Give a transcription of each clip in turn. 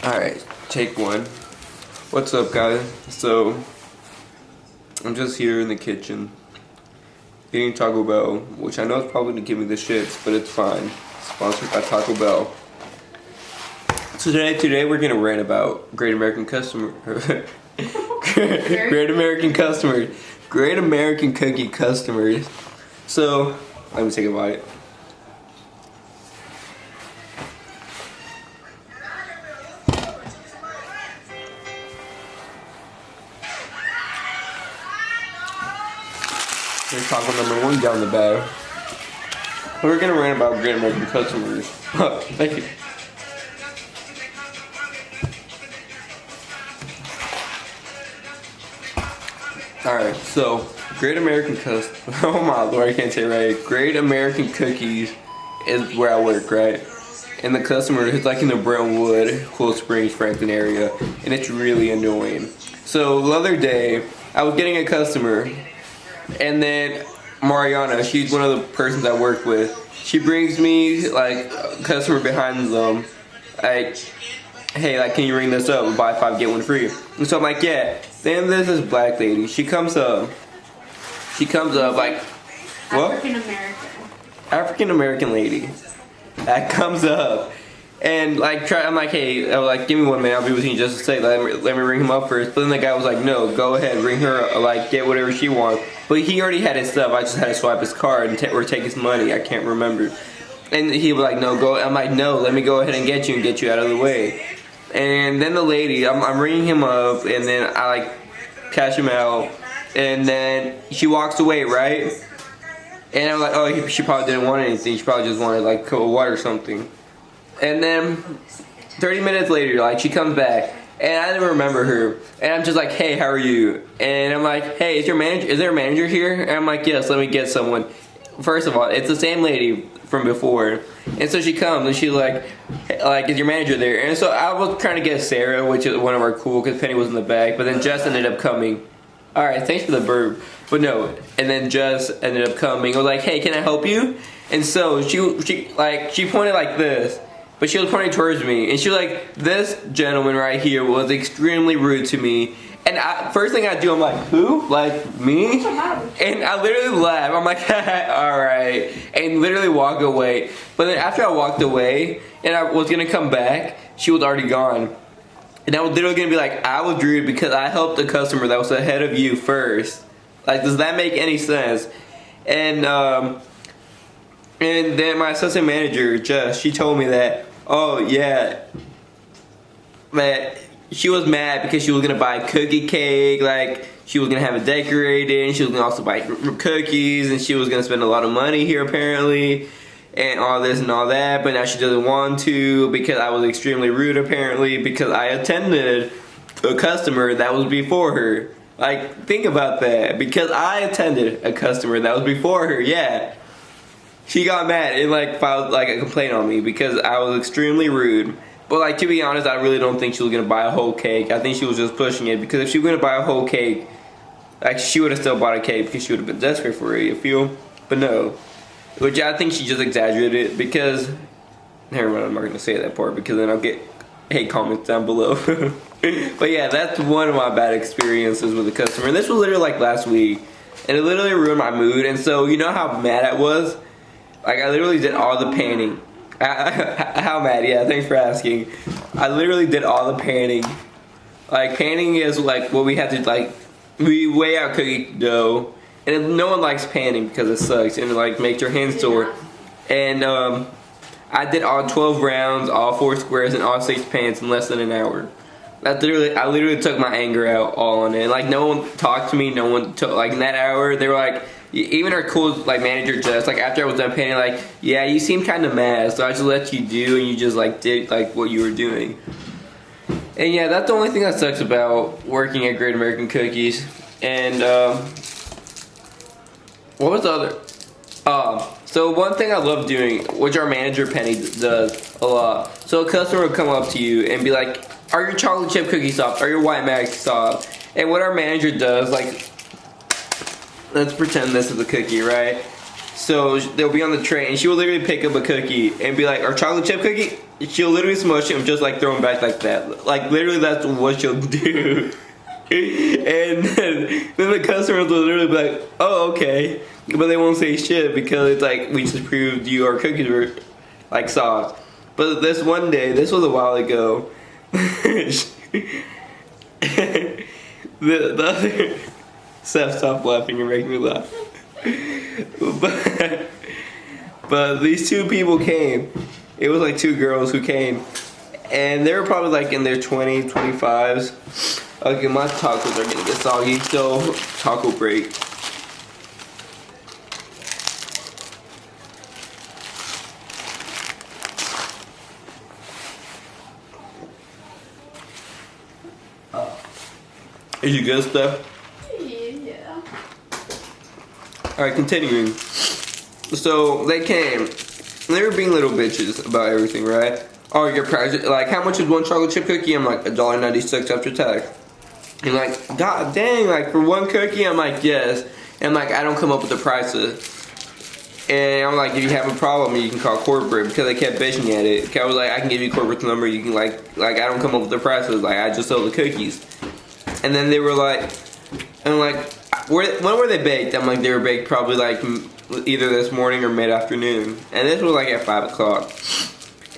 Alright, take one. What's up, guys? So, I'm just here in the kitchen eating Taco Bell, which I know is probably gonna give me the shits, but it's fine. Sponsored by Taco Bell. So today we're gonna rant about Great American Customer. Great American customers. Great American cookie customers. So, let me take a bite. Here's taco number 1 down the bag. We're gonna rant about Great American customers. Thank you. Alright, so Great American oh my lord, I can't say it right. Great American Cookies is where I work, right? And the customer is like in the Brownwood, Cool Springs, Franklin area, and it's really annoying. So the other day, I was getting a customer, and then Mariana, she's one of the persons I work with, she brings me like a customer behind them, like, hey, like, can you ring this up? Buy 5 get 1 free. And so I'm like, yeah. Then there's this black lady. She comes up like, what? African American lady that comes up and like I'm like, hey, I was like, give me 1 minute, I'll be with you in just a second. Let me ring him up first. But then the guy was like, no, go ahead, ring her, like, get whatever she wants. But he already had his stuff. I just had to swipe his card and or take his money. I can't remember. And he was like, no, go. I'm like, no, let me go ahead and get you out of the way. And then the lady, I'm ringing him up, and then I like cash him out, and then she walks away, right? And I'm like, oh, she probably didn't want anything. She probably just wanted like a cup of water or something. And then 30 minutes later, like, she comes back, and I didn't remember her. And I'm just like, hey, how are you? And I'm like, hey, is there a manager here? And I'm like, yes, let me get someone. First of all, it's the same lady from before. And so she comes and she's like, is your manager there? And so I was trying to get Sarah, which is one of our cool, because Penny was in the back, but then Jess ended up coming. Alright, thanks for the burp. But no, and then Jess ended up coming. I was like, hey, can I help you? And so she pointed like this, but she was pointing towards me. And she was like, this gentleman right here was extremely rude to me. And first thing I do, I'm like, who? Like, me? And I literally laugh. I'm like, alright. And literally walk away. But then after I walked away, and I was going to come back, she was already gone. And I was literally going to be like, I was rude because I helped the customer that was ahead of you first. Like, does that make any sense? And then my assistant manager, Jess, she told me that, oh, yeah, that she was mad because she was gonna buy cookie cake, like she was gonna have it decorated, and she was gonna also buy cookies, and she was gonna spend a lot of money here apparently, and all this and all that, but now she doesn't want to because I was extremely rude apparently because I attended a customer that was before her. Like, think about that. Because I attended a customer that was before her, yeah. She got mad and like filed like a complaint on me because I was extremely rude. But like, to be honest, I really don't think she was gonna buy a whole cake. I think she was just pushing it, because if she was gonna buy a whole cake, like, she would have still bought a cake because she would have been desperate for it, you feel? But no. Which I think she just exaggerated it because, never mind, I'm not gonna say that part because then I'll get hate comments down below. But yeah, that's one of my bad experiences with a customer. And this was literally like last week, and it literally ruined my mood. And so, you know how mad I was? Like, I literally did all the panning. How mad? Yeah, thanks for asking. I literally did all the panning. Like, panning is like what we have to, like, we weigh out cookie dough, and no one likes panning because it sucks and it like makes your hands sore. And I did all 12 rounds, all 4 squares, and all 6 pans in less than an hour. I literally took my anger out all on it. Like, no one talked to me, no one took, like, in that hour, they were like, even our cool, like, manager Jess, like, after I was done painting, like, yeah, you seem kind of mad, so I just let you do, and you just, like, did, like, what you were doing. And yeah, that's the only thing that sucks about working at Great American Cookies. And, what was the other? So one thing I love doing, which our manager Penny does a lot. So a customer will come up to you and be like, are your chocolate chip cookies soft? Are your white mag soft? And what our manager does, like, let's pretend this is a cookie, right? So they'll be on the train, and she will literally pick up a cookie and be like, "Our chocolate chip cookie." She'll literally smush it and just like throw them back like that. Like literally, that's what she'll do. And then the customers will literally be like, "Oh, okay," but they won't say shit because it's like we just proved you our cookies were like soft. But this one day, this was a while ago. the other Seth, stop laughing, you're making me laugh. But these two people came. It was like two girls who came, and they were probably like in their 20s, 25s. Okay, my tacos are gonna get soggy, so taco break. Is you good stuff? Yeah. Alright, continuing. So they came. They were being little bitches about everything, right? Oh, your price, like how much is one chocolate chip cookie? I'm like $1.96 after tax. And like, god dang, like for one cookie? I'm like, yes. And like, I don't come up with the prices. And I'm like, if you have a problem, you can call corporate, because they kept bitching at it. I was like, I can give you corporate number. You can like I don't come up with the prices. Like I just sell the cookies. And then they were like, and I'm like, when were they baked? I'm like, they were baked probably like either this morning or mid-afternoon. And this was like at 5 o'clock.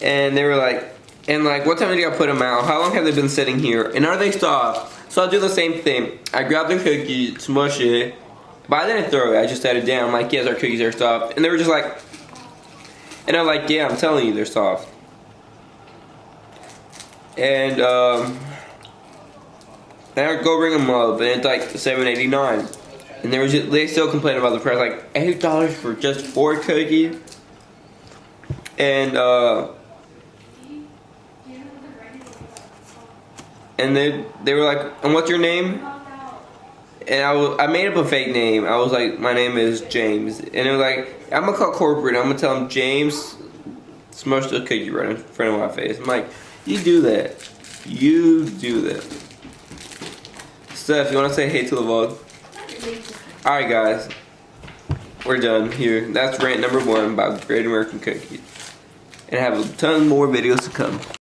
And they were like, and like, what time did you put them out? How long have they been sitting here? And are they soft? So I'll do the same thing. I grab the cookie, smush it, but I didn't throw it. I just set it down. I'm like, yes, our cookies are soft. And they were just like, and I'm like, yeah, I'm telling you, they're soft. And then I go ring them up, and it's like $7.89. And they still complain about the price, like $8 for just 4 cookies. And they were like, and what's your name? And I made up a fake name. I was like, my name is James. And they were like, I'm gonna call corporate. I'm gonna tell them James smushed a cookie right in front of my face. I'm like, you do that. You do that. Steph, you wanna say hey to the vlog? Alright guys, we're done here. That's rant number 1 about Great American Cookies. And I have a ton more videos to come.